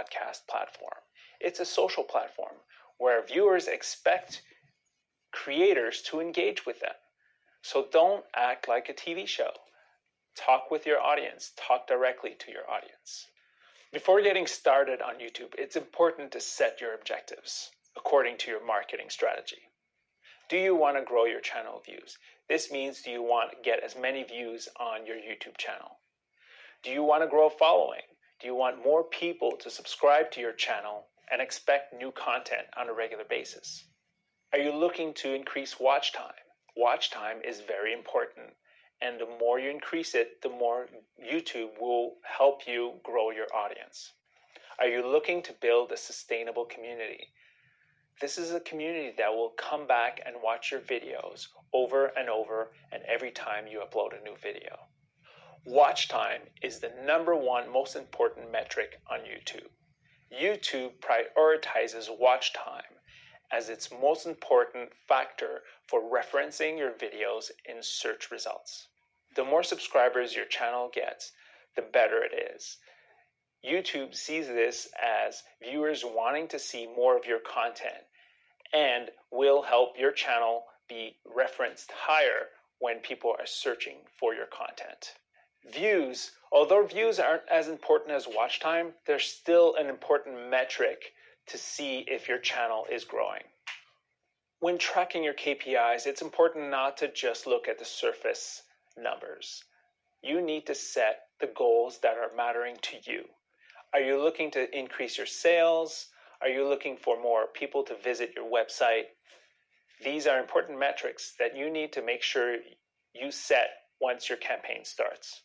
podcast platform. It's a social platform where viewers expect creators to engage with them. So don't act like a TV show. Talk with your audience. Talk directly to your audience. Before getting started on YouTube, it's important to set your objectives according to your marketing strategy. Do you want to grow your channel views? This means, do you want to get as many views on your YouTube channel? Do you want to grow a following? Do you want more people to subscribe to your channel and expect new content on a regular basis? Are you looking to increase watch time? Watch time is very important, and the more you increase it, the more YouTube will help you grow your audience. Are you looking to build a sustainable community? This is a community that will come back and watch your videos over and over and every time you upload a new video. Watch time is the number one most important metric on YouTube. YouTube prioritizes watch time as its most important factor for referencing your videos in search results. The more subscribers your channel gets, the better it is. YouTube sees this as viewers wanting to see more of your content and will help your channel be referenced higher when people are searching for your content. Views, although views aren't as important as watch time, they're still an important metric to see if your channel is growing. When tracking your KPIs, it's important not to just look at the surface numbers. You need to set the goals that are mattering to you. Are you looking to increase your sales? Are you looking for more people to visit your website? These are important metrics that you need to make sure you set once your campaign starts.